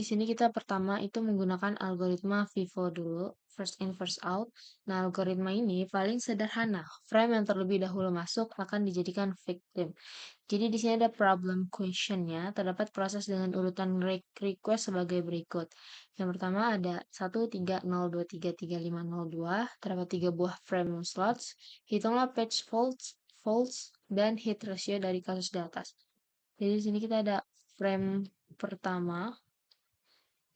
Di sini kita pertama itu menggunakan algoritma FIFO dulu, first in first out. Nah, algoritma ini paling sederhana. Frame yang terlebih dahulu masuk akan dijadikan victim. Jadi di sini ada problem questionnya, terdapat proses dengan urutan request sebagai berikut. Yang pertama ada 1 3 0 2 3 3 5 0 2, terdapat 3 buah frame slots. Hitunglah page faults dan hit ratio dari kasus di atas. Jadi di sini kita ada frame pertama,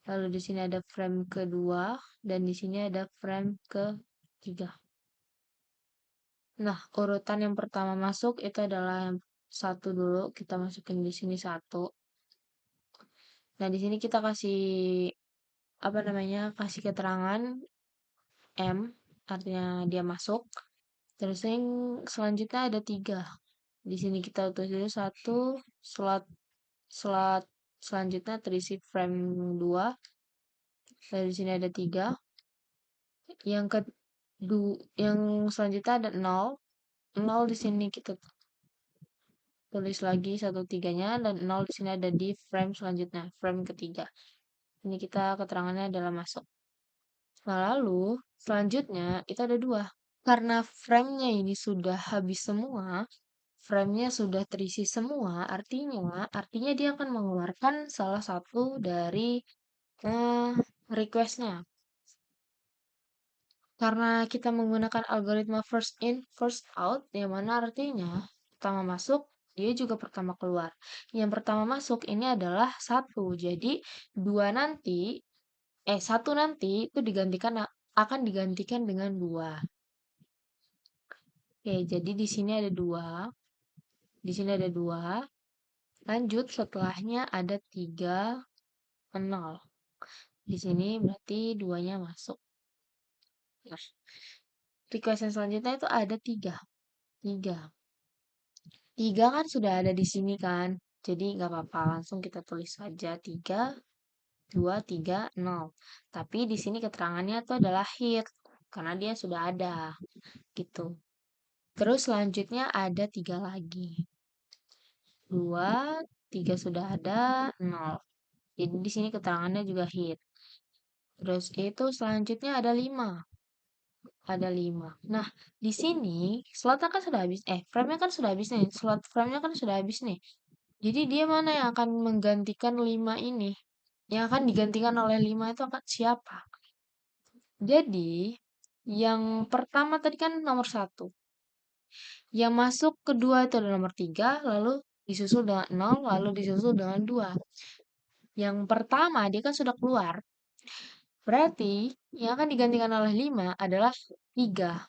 lalu di sini ada frame kedua, dan di sini ada frame ketiga. Nah, urutan yang pertama masuk itu adalah yang satu dulu. Kita masukin di sini satu. Nah, di sini kita kasih apa namanya? Kasih keterangan M, artinya dia masuk. Terus yang selanjutnya ada tiga. Di sini kita tulis dulu satu slot slot selanjutnya terisi frame 2. Lalu di sini ada tiga. Yang yang selanjutnya ada 0. 0 di sini kita tulis lagi 1 3-nya, dan 0 di sini ada di frame selanjutnya, frame ketiga. Ini kita keterangannya adalah masuk. Nah, lalu selanjutnya itu ada dua. Karena frame-nya ini sudah habis semua, frame-nya sudah terisi semua, artinya dia akan mengeluarkan salah satu dari request-nya. Karena kita menggunakan algoritma first in, first out, yang mana artinya pertama masuk, dia juga pertama keluar. Yang pertama masuk ini adalah satu. Jadi satu nanti itu akan digantikan dengan 2. Oke, jadi di sini ada 2. Di sini ada 2. Lanjut setelahnya ada 3, 0. Di sini berarti 2-nya masuk. Nah, request yang selanjutnya itu ada 3. 3. 3 kan sudah ada di sini kan. Jadi nggak apa-apa, langsung kita tulis saja 3, 2, 3, 0. Tapi di sini keterangannya itu adalah hit, karena dia sudah ada, gitu. Terus selanjutnya ada 3 lagi. 2, 3 sudah ada, 0. Jadi di sini keterangannya juga hit. Terus itu selanjutnya ada 5. Ada 5. Nah, di sini slotnya kan sudah habis. Frame-nya kan sudah habis nih. Slot frame-nya kan sudah habis nih. Jadi dia mana yang akan menggantikan 5 ini? Yang akan digantikan oleh 5 itu akan siapa? Jadi, yang pertama tadi kan nomor 1. Yang masuk kedua itu ada nomor 3, lalu disusul dengan 0, lalu disusul dengan 2. Yang pertama dia kan sudah keluar. Berarti yang akan digantikan oleh 5 adalah 3.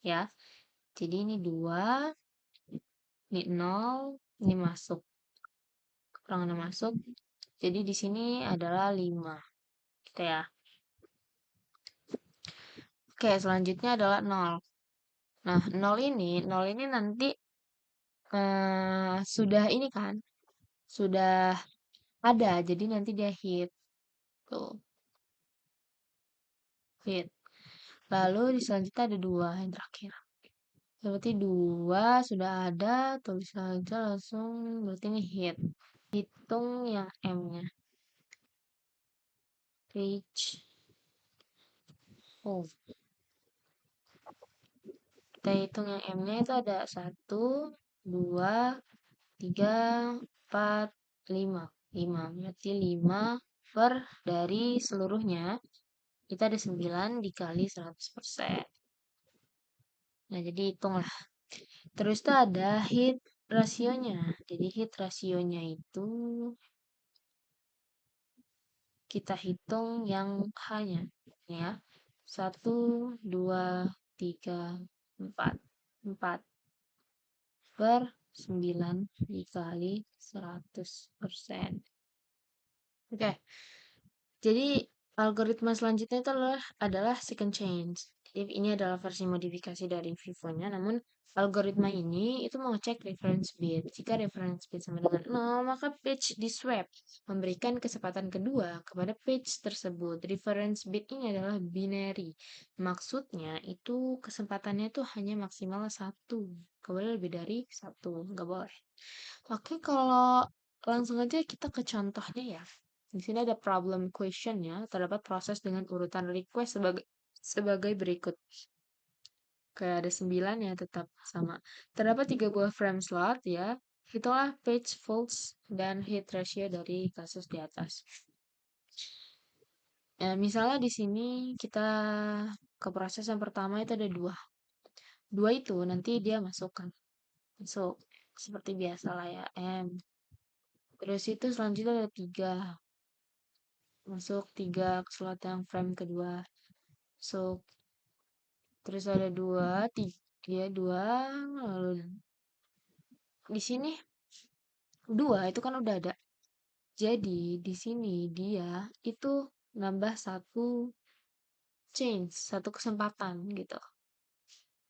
Ya. Jadi ini 2, ini 0, ini masuk. Kekurangannya masuk. Jadi di sini adalah 5. Gitu ya. Oke, selanjutnya adalah 0. Nah, 0 ini nanti sudah ini kan, sudah ada, jadi nanti dia hit. Tuh, hit. Lalu di selanjutnya ada 2 yang terakhir. Berarti 2 sudah ada, tulis saja langsung, berarti ini hit. Hitung yang M-nya. Page. Oh, kita hitung yang M-nya itu ada 1, 2, 3, 4, 5. 5. Berarti 5 per dari seluruhnya itu ada 9 dikali 100%. Nah, jadi hitunglah. Terus tuh ada hit rasionya. Jadi hit rasionya itu kita hitung yang H-nya. Ya. 1, 2, 3, 4. 4 per 9 dikali 100%. Oke. Jadi algoritma selanjutnya itu adalah second change. Jadi ini adalah versi modifikasi dari Vivo-nya, namun algoritma ini itu mengecek reference bit. Jika reference bit sama dengan 0, maka page di swap memberikan kesempatan kedua kepada page tersebut. Reference bit ini adalah binary. Maksudnya itu kesempatannya itu hanya maksimal 1. Gak boleh lebih dari 1. Gak boleh. Oke, kalau langsung aja kita ke contohnya ya. Di sini ada problem question ya, terdapat proses dengan urutan request sebagai berikut. Kayak ada 9 ya tetap sama. Terdapat 3 buah frame slot ya. Hitunglah page faults dan hit ratio dari kasus di atas. Ya, misalnya di sini kita ke proses yang pertama itu ada 2. 2 itu nanti dia masukkan. Masuk. Seperti biasa lah ya, M. Terus itu selanjutnya ada 3. Masuk 3 ke slot yang frame kedua. Masuk. Terus ada 2, 3, 2. Lalu di sini 2 itu kan udah ada. Jadi di sini dia itu nambah satu change, satu kesempatan gitu.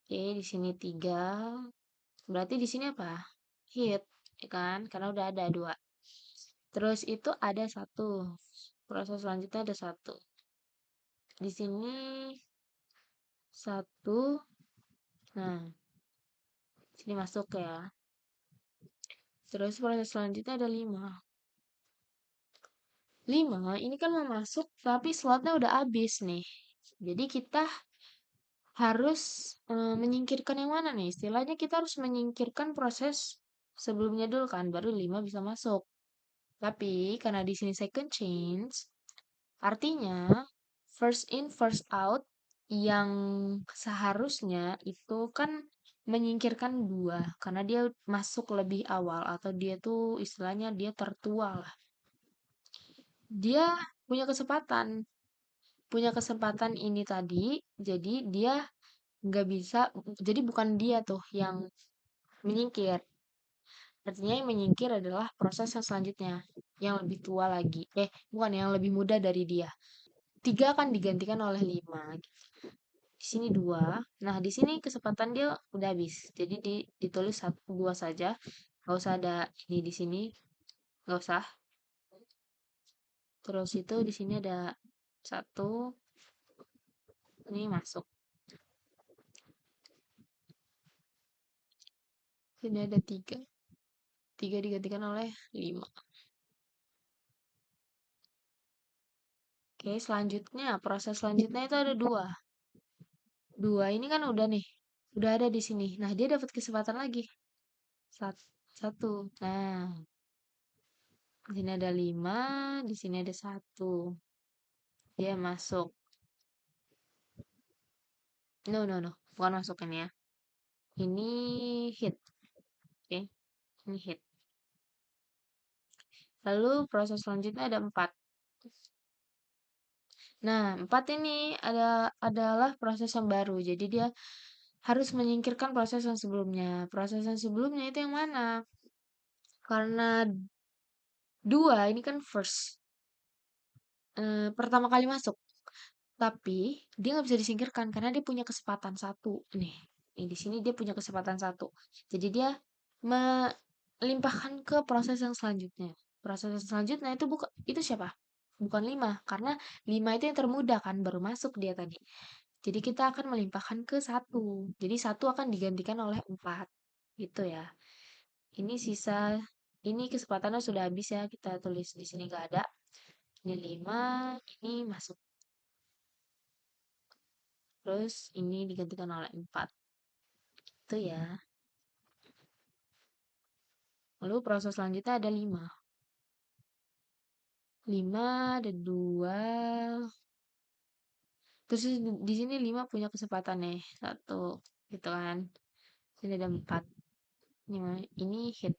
Oke, di sini 3. Berarti di sini apa? Hit, ya kan? Karena udah ada 2. Terus itu ada 1. Proses selanjutnya ada 1. Di sini 1. Nah, sini masuk ya. Terus proses selanjutnya ada 5. 5 ini kan mau masuk tapi slotnya udah habis nih. Jadi kita harus menyingkirkan yang mana nih? Istilahnya kita harus menyingkirkan proses sebelumnya dulu kan, baru 5 bisa masuk. Tapi karena di sini second change, artinya first in first out yang seharusnya itu kan menyingkirkan 2 karena dia masuk lebih awal atau dia tuh istilahnya dia tertua lah. Dia punya kesempatan ini tadi, jadi dia nggak bisa, jadi bukan dia tuh yang menyingkir. Artinya yang menyingkir adalah proses yang selanjutnya, yang lebih tua lagi. Bukan, yang lebih muda dari dia. 3 akan digantikan oleh 5. Di sini 2. Nah, di sini kesempatan dia udah habis. Jadi ditulis 1, 2 saja. Nggak usah ada ini di sini. Nggak usah. Terus itu di sini ada 1. Ini masuk. Sini ada 3. 3 digantikan oleh 5. Oke, selanjutnya, proses selanjutnya itu ada 2. 2 ini kan udah nih. Udah ada di sini. Nah, dia dapat kesempatan lagi. 1. Nah, di sini ada 5, di sini ada 1. Dia masuk. No, no, no. Bukan masuk ini ya. Ini hit. Oke, ini hit. Lalu proses selanjutnya ada 4. Nah, 4 ini adalah proses yang baru. Jadi dia harus menyingkirkan proses yang sebelumnya. Proses yang sebelumnya itu yang mana? Karena 2 ini kan first. Pertama kali masuk. Tapi dia nggak bisa disingkirkan karena dia punya kesempatan 1 nih. Di sini dia punya kesempatan 1. Jadi dia melimpahkan ke proses yang selanjutnya. Proses yang selanjutnya itu siapa? Bukan 5 karena 5 itu yang termuda kan baru masuk dia tadi. Jadi kita akan melimpahkan ke 1. Jadi 1 akan digantikan oleh 4. Gitu ya. Ini sisa ini kesempatannya sudah habis ya. Kita tulis di sini nggak ada. Ini 5, ini masuk. Terus ini digantikan oleh 4. Itu ya. Lalu proses selanjutnya ada 5. 5 ada 2. Terus di sini 5 punya kesempatan nih. 1. Gitu kan. Sini ada 4. Ini hit.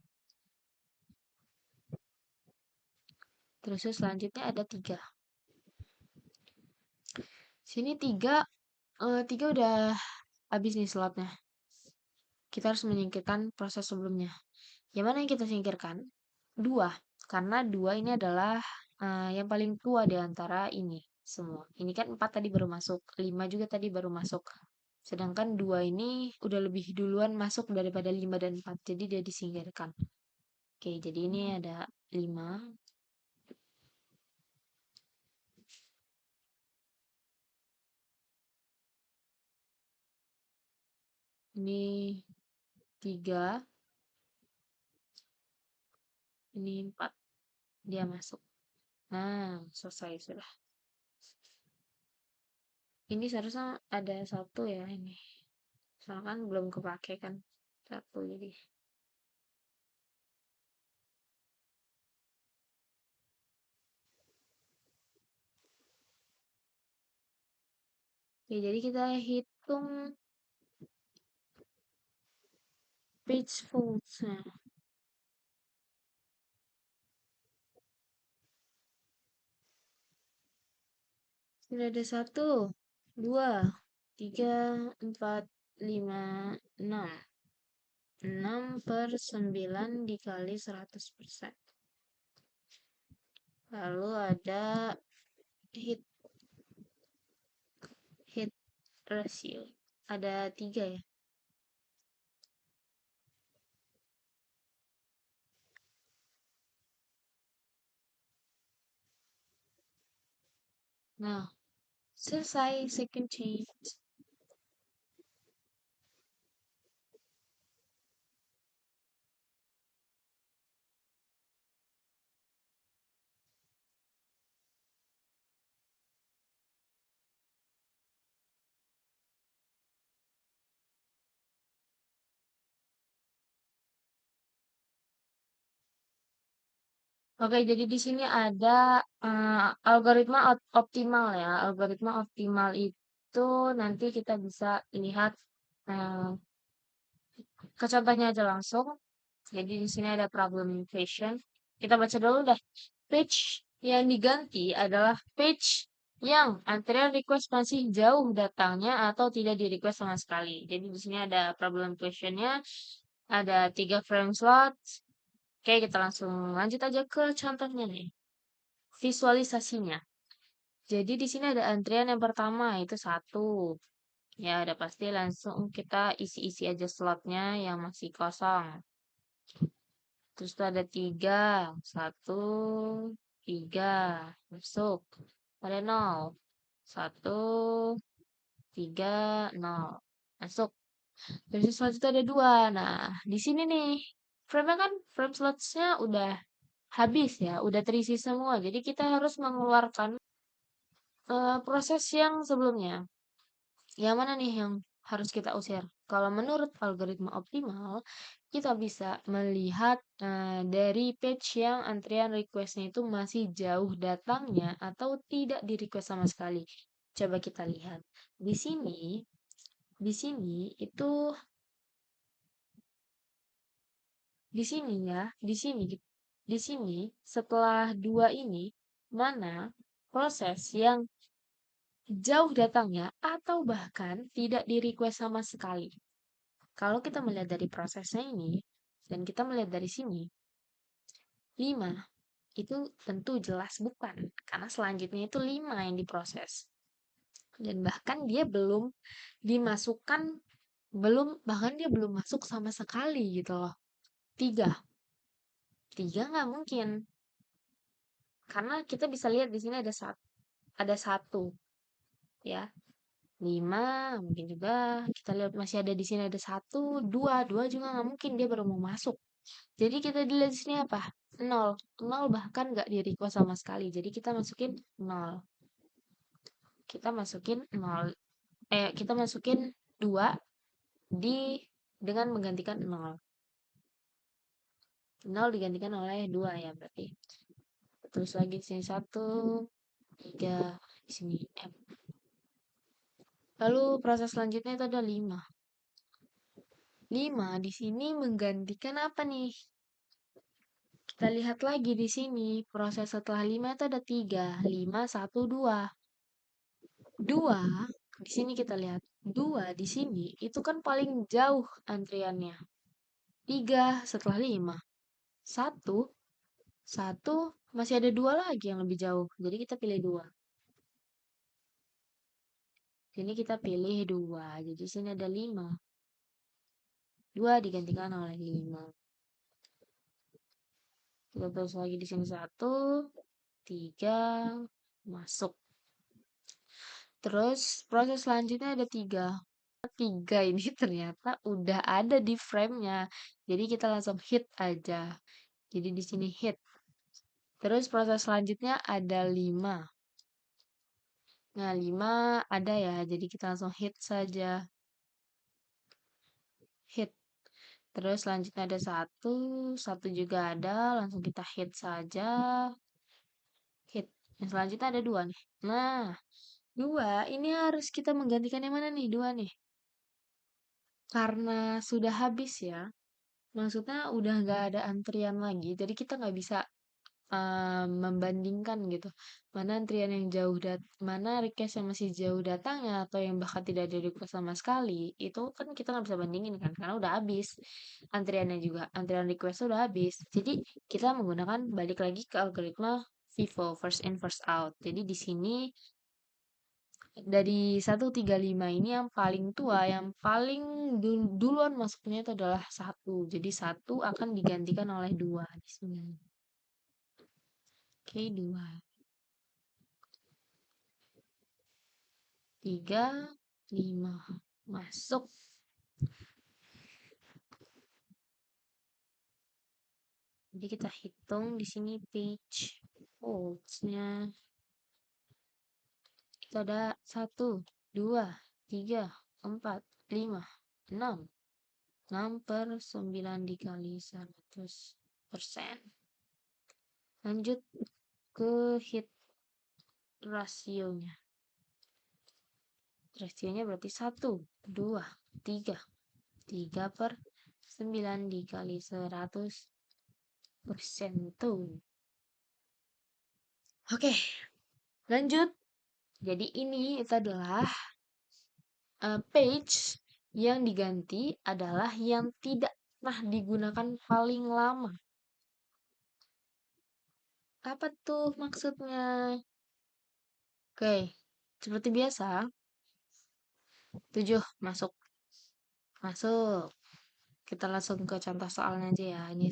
Terus selanjutnya ada 3. Sini 3. 3 udah habis nih slotnya. Kita harus menyingkirkan proses sebelumnya. Yang mana yang kita singkirkan? 2. Karena 2 ini adalah yang paling tua di antara ini semua. Ini kan 4 tadi baru masuk, 5 juga tadi baru masuk. Sedangkan 2 ini udah lebih duluan masuk daripada 5 dan 4. Jadi dia disingkirkan. Oke, jadi ini ada 5. Ini 3. Ini 4. Dia masuk. Nah, selesai sudah. Ini seharusnya ada satu ya ini. Soalnya kan belum kepake kan. Satu jadi. Oke, jadi kita hitung page faults-nya. Sudah ada satu, dua, tiga, empat, lima, enam. 6/9 dikali 100%. Lalu ada hit hit ratio. Ada 3 ya. Nah, selesai second change. Oke, jadi di sini ada algoritma optimal ya. Algoritma optimal itu nanti kita bisa lihat eh, ke contohnya aja langsung. Jadi di sini ada problem equation. Kita baca dulu deh. Page yang diganti adalah page yang antrian request masih jauh datangnya atau tidak di request sama sekali. Jadi di sini ada problem questionnya, ada 3 frame slot. Oke, kita langsung lanjut aja ke contohnya nih. Visualisasinya. Jadi di sini ada antrian yang pertama itu satu. Ya, udah pasti langsung kita isi-isi aja slotnya yang masih kosong. Terus tuh ada tiga, satu, tiga, masuk. Ada nol, satu, tiga, nol, masuk. Terus selanjutnya ada dua. Nah, di sini nih, frame-nya kan frame slots-nya udah habis ya, udah terisi semua. Jadi kita harus mengeluarkan proses yang sebelumnya. Yang mana nih yang harus kita usir? Kalau menurut algoritma optimal, kita bisa melihat dari page yang antrian request-nya itu masih jauh datangnya atau tidak di request sama sekali. Coba kita lihat. Di sini, di sini itu di sini ya, di sini setelah dua ini mana proses yang jauh datangnya atau bahkan tidak di request sama sekali. Kalau kita melihat dari prosesnya ini, dan kita melihat dari sini, 5 itu tentu jelas bukan. Karena selanjutnya itu 5 yang diproses. Dan bahkan dia belum dimasukkan, bahkan dia belum masuk sama sekali gitu loh. 3. 3 nggak mungkin. Karena kita bisa lihat di sini ada satu ya. 5 mungkin juga kita lihat masih ada di sini ada satu, dua juga nggak mungkin dia baru mau masuk. Jadi kita dilihat di sini apa? Nol. Nol bahkan nggak di request sama sekali. Jadi kita masukin nol. Kita masukin nol. Kita masukin 2 di dengan menggantikan nol. Nol digantikan oleh 2 ya berarti. Terus lagi di sini 1, 3, di sini M. Lalu proses selanjutnya itu ada 5. 5 di sini menggantikan apa nih? Kita lihat lagi di sini, proses setelah 5 itu ada 3, 5, 1, 2. 2, di sini kita lihat. 2 di sini itu kan paling jauh antriannya. 3 setelah 5. 1, 1 masih ada 2 lagi yang lebih jauh. Jadi kita pilih 2. Sini kita pilih 2. Jadi sini ada 5. 2 digantikan oleh 5. Kita terus lagi di sini 1, 3, masuk. Terus proses selanjutnya ada 3. 3 ini ternyata udah ada di frame-nya. Jadi kita langsung hit aja. Jadi di sini hit. Terus proses selanjutnya ada 5. Nah, 5 ada ya, jadi kita langsung hit saja. Hit. Terus selanjutnya ada 1, 1 juga ada, langsung kita hit saja. Hit. Yang selanjutnya ada 2 nih. Nah, 2 ini harus kita menggantikan yang mana nih? 2 nih. Karena sudah habis ya, maksudnya udah nggak ada antrian lagi, jadi kita nggak bisa membandingkan gitu. Mana antrian yang jauh mana request yang masih jauh datangnya atau yang bahkan tidak ada request sama sekali, itu kan kita nggak bisa bandingin kan karena udah habis. Antriannya juga, antrian request udah habis. Jadi kita menggunakan balik lagi ke algoritma FIFO, first in first out. Jadi di sini dari 135 ini yang paling tua, yang paling duluan masuknya itu adalah 1. Jadi 1 akan digantikan oleh 2 di sini. Oke, 2. 3, 5. Masuk. Jadi kita hitung di sini page holds-nya. Itu ada 1, 2, 3, 4, 5, 6. 6/9 dikali 100%. Lanjut ke hit rasionya. Rasionya berarti 1, 2, 3. 3/9 dikali 100% tuh. Oke, lanjut. Jadi ini itu adalah page yang diganti adalah yang tidak pernah digunakan paling lama. Apa tuh maksudnya? Oke, seperti biasa, 7 masuk. Masuk. Kita langsung ke contoh soalnya aja ya. Ini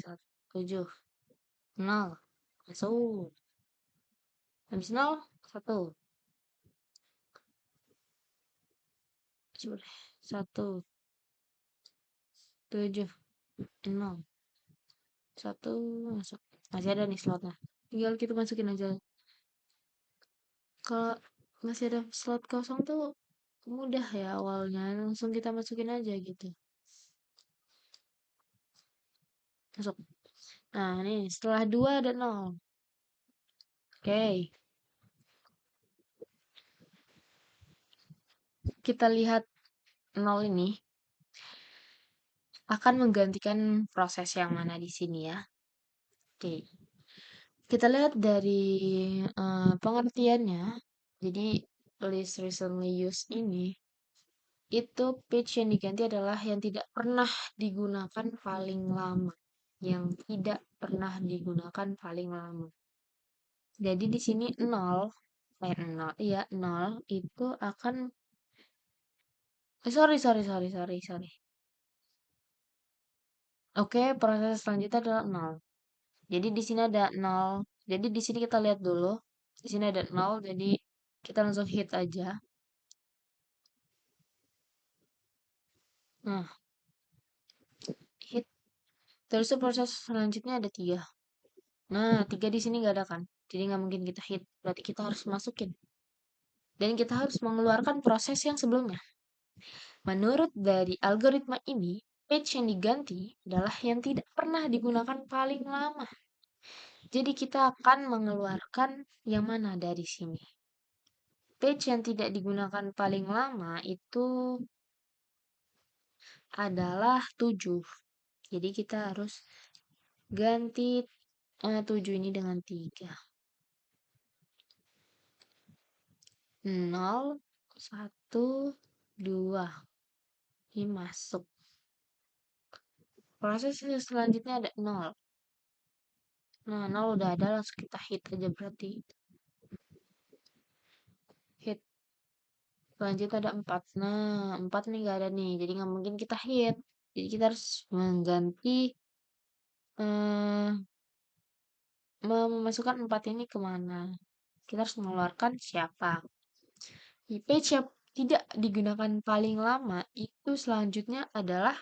7. 0. Masuk. Habis 0, 1. Coba 1, 7, 0. 1 masuk. Masih ada nih slotnya. Tinggal kita masukin aja. Kalau masih ada slot kosong tuh mudah ya awalnya. Langsung kita masukin aja gitu. Masuk. Nah, nih setelah 2 ada 0. Oke. Kita lihat 0 ini akan menggantikan proses yang mana di sini ya. Oke. Kita lihat dari pengertiannya. Jadi list recently used ini itu page yang diganti adalah yang tidak pernah digunakan paling lama. Yang tidak pernah digunakan paling lama. Jadi di sini 0, 0, iya 0 itu akan sorry. Oke, proses selanjutnya adalah 0. Jadi di sini ada 0. Jadi di sini kita lihat dulu. Di sini ada 0, jadi kita langsung hit aja. Nah, hit. Terus proses selanjutnya ada 3. Nah, 3 di sini nggak ada kan? Jadi nggak mungkin kita hit. Berarti kita harus masukin. Dan kita harus mengeluarkan proses yang sebelumnya. Menurut dari algoritma ini, page yang diganti adalah yang tidak pernah digunakan paling lama. Jadi kita akan mengeluarkan yang mana dari sini? Page yang tidak digunakan paling lama itu adalah 7. Jadi kita harus ganti 7 ini dengan 3. 0, 1, 2. Ini masuk. Proses selanjutnya ada 0. Nah, 0 udah ada, langsung kita hit aja berarti. Hit. Selanjutnya ada 4. Nah, 4 nih nggak ada nih, jadi nggak mungkin kita hit. Jadi kita harus mengganti eh, memasukkan 4 ini kemana. Kita harus mengeluarkan siapa. Di page yang tidak digunakan paling lama itu selanjutnya adalah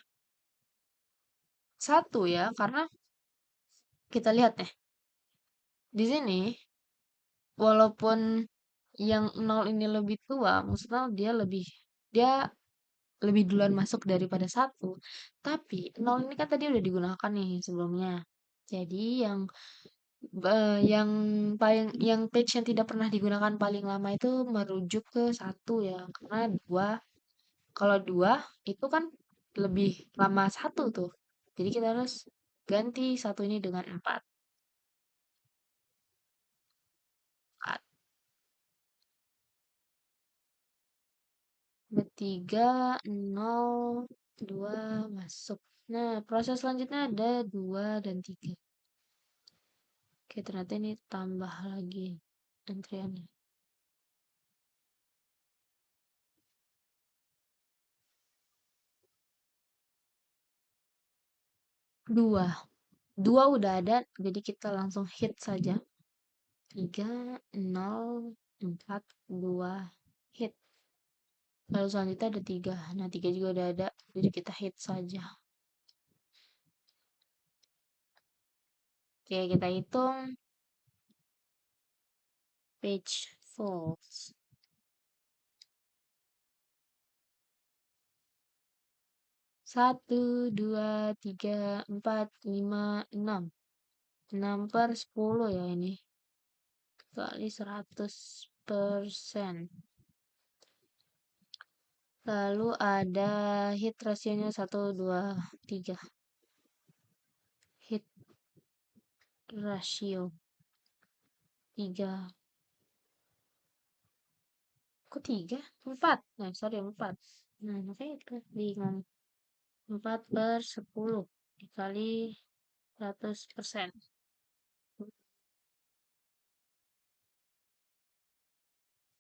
1 ya, karena kita lihat nih. Di sini, walaupun yang nol ini lebih tua, maksudnya dia lebih duluan masuk daripada satu. Tapi nol ini kan tadi udah digunakan nih sebelumnya. Jadi yang yang page yang tidak pernah digunakan paling lama itu merujuk ke satu ya, karena dua. Kalau dua itu kan lebih lama satu tuh. Jadi kita harus ganti satu ini dengan empat. Empat. Bertiga, nol, dua masuk. Nah, proses selanjutnya ada dua dan tiga. Oke, ternyata ini tambah lagi antriannya. Dua. Dua udah ada, jadi kita langsung hit saja. Tiga, nol, empat, dua, hit. Lalu selanjutnya ada tiga. Nah, tiga juga udah ada, jadi kita hit saja. Oke, kita hitung page false. Satu, dua, tiga, empat, lima, enam. 6/10 ya ini. Kali 100%. Lalu ada hit rasionya 1, 2, 3. Hit rasio 3. Kok 3? 4. Nah, sorry 4. Nah, makanya itu bingung. 4/10 dikali 100%.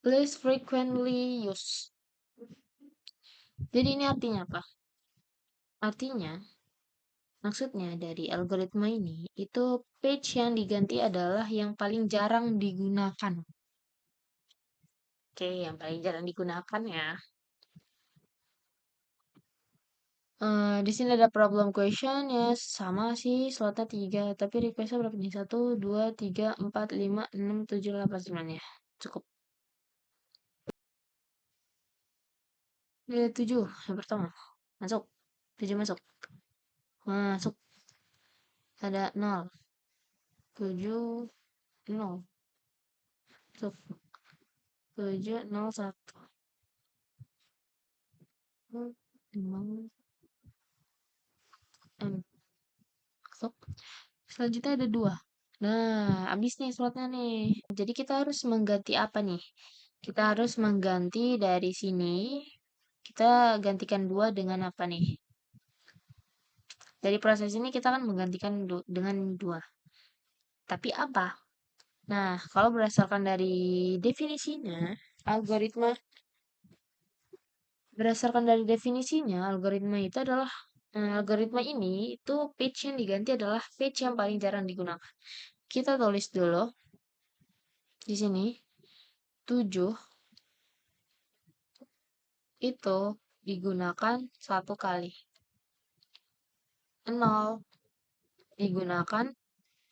Least frequently used. Jadi ini artinya apa? Artinya, maksudnya dari algoritma ini, itu page yang diganti adalah yang paling jarang digunakan. Oke, yang paling jarang digunakan ya. Di sini ada problem question ya, sama sih slotnya 3, tapi requestnya berapa nih? 1, 2, 3, 4, 5, 6, 7, 8, 9 ya. Cukup. 7, yang pertama. Masuk. 7 masuk. Masuk. Ada 0. 7, 0. Masuk. 7, 0, 1. Emang masuk. Selanjutnya ada 2. Nah, habis nih slotnya nih. Jadi kita harus mengganti apa nih? Kita harus mengganti dari sini. Kita gantikan 2 dengan apa nih? Dari proses ini kita akan menggantikan dengan 2. Tapi apa? Nah, kalau berdasarkan dari definisinya, algoritma algoritma itu adalah algoritma ini itu page yang diganti adalah page yang paling jarang digunakan. Kita tulis dulu di sini 7 itu digunakan satu kali. 0 digunakan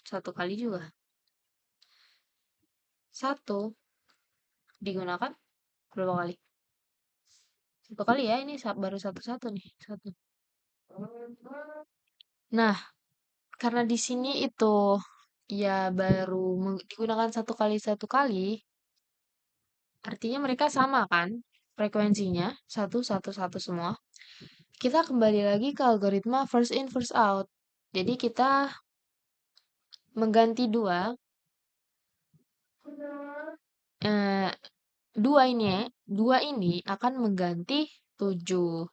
satu kali juga. 1 digunakan berapa kali? Satu kali ya, ini baru satu-satu nih. Satu. Nah, karena di sini itu ya baru digunakan satu kali, artinya mereka sama kan? Frekuensinya satu satu satu semua. Kita kembali lagi ke algoritma first in first out. Jadi kita mengganti eh, dua ini akan mengganti 7.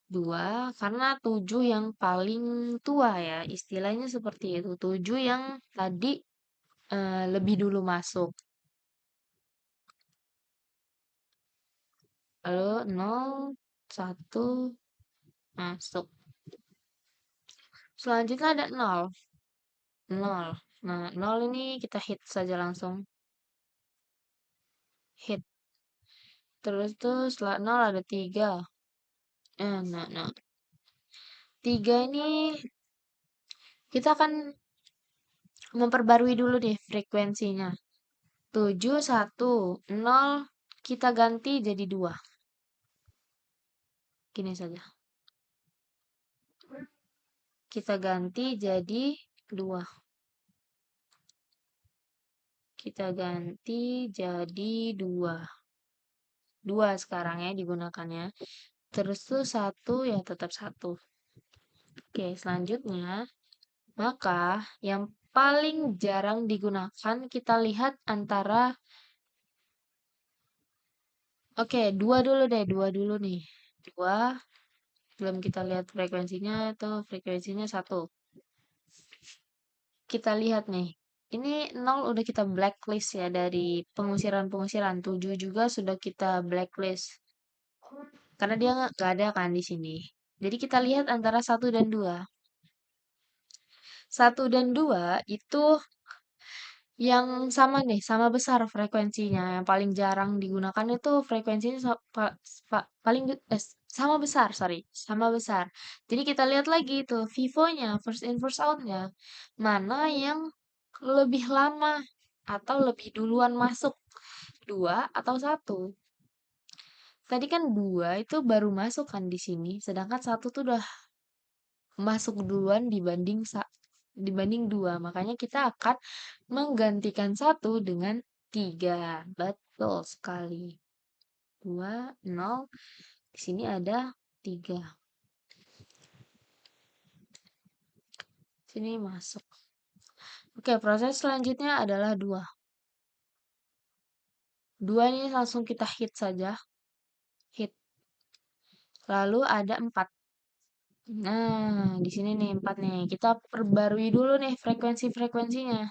2 karena 7 yang paling tua ya, istilahnya seperti itu. 7 yang tadi lebih dulu masuk. Lalu 0, 1 masuk. Selanjutnya ada 0. 0. Nah, 0 ini kita hit saja langsung. Hit. Terus tuh setelah 0 ada 3. Nah. 3 ini kita akan Memperbarui dulu deh frekuensinya. 710 kita ganti jadi 2. Gini saja. Kita ganti jadi 2. Kita ganti jadi 2. 2 sekarang ya digunakannya. Terus tuh 1 ya tetap 1. Oke, selanjutnya. Maka yang paling jarang digunakan kita lihat antara. Oke, 2 dulu deh, 2 dulu nih. 2, belum kita lihat frekuensinya, itu frekuensinya 1. Kita lihat nih. Ini 0 udah kita blacklist ya dari pengusiran-pengusiran. 7 juga sudah kita blacklist. Karena dia nggak ada kan di sini. Jadi kita lihat antara 1 dan 2. 1 dan 2 itu yang sama nih, sama besar frekuensinya. Yang paling jarang digunakan itu frekuensinya paling sama besar, sorry, sama besar. Jadi kita lihat lagi tuh Vivonya, first in first outnya, mana yang lebih lama atau lebih duluan masuk, 2 atau 1. Tadi kan 2 itu baru masuk kan di sini, sedangkan 1 tuh udah masuk duluan dibanding 2. Makanya kita akan menggantikan 1 dengan 3. Betul sekali. 2, 0. Di sini ada 3. Sini masuk. Oke, proses selanjutnya adalah 2. 2 ini langsung kita hit saja. Hit. Lalu ada 4. Nah, di sini nih 4 nih. Kita perbarui dulu nih frekuensi-frekuensinya.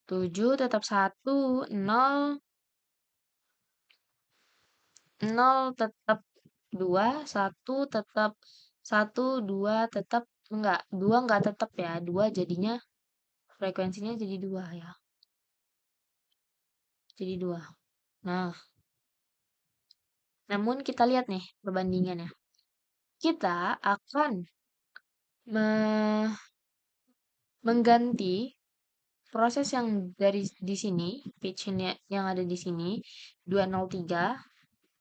7 tetap 1, 0, 0 tetap 2, 1 tetap 1, 2 tetap enggak, 2 enggak tetap ya. 2 jadinya frekuensinya jadi 2 ya. Jadi 2. Nah, namun kita lihat nih perbandingannya. Kita akan me- mengganti proses yang dari di sini, pitch yang ada di sini, 203,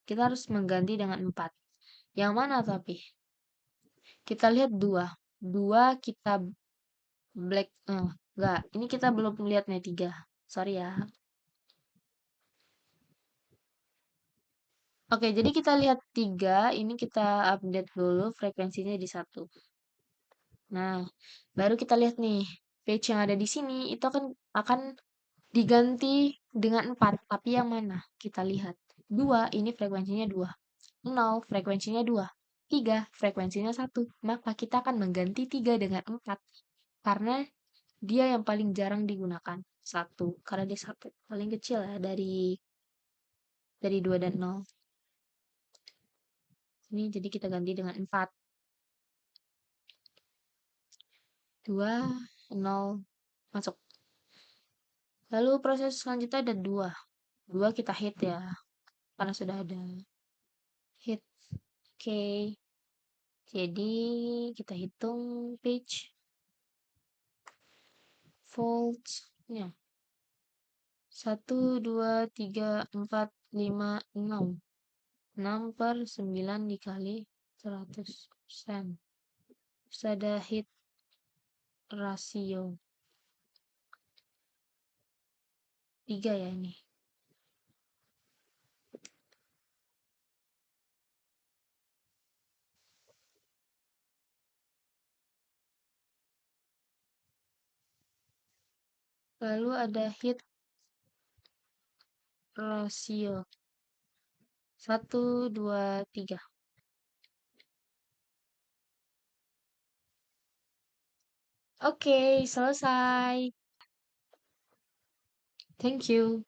kita harus mengganti dengan 4. Yang mana tapi? Kita lihat 2. 2 kita black, enggak. Ini kita belum lihat nih 3. Sorry ya. Oke, jadi kita lihat 3. Ini kita update dulu frekuensinya di 1. Nah, baru kita lihat nih. Page yang ada di sini itu akan diganti dengan 4. Tapi yang mana? Kita lihat. 2, ini frekuensinya 2. 0, frekuensinya 2. 3, frekuensinya 1. Maka kita akan mengganti 3 dengan 4. Karena dia yang paling jarang digunakan. 1. Karena dia 1. Paling kecil ya dari 2 dan 0. Ini jadi kita ganti dengan 4. 2, 0, masuk. Lalu proses selanjutnya ada 2. 2 kita hit ya. Karena sudah ada hit. Oke. Jadi kita hitung page volts-nya. 1, 2, 3, 4, 5, 6. 6/9 dikali 100%. Terus ada hit rasio. 3 ya ini. Lalu ada hit rasio. 1, 2, 3. Oke, selesai. Thank you.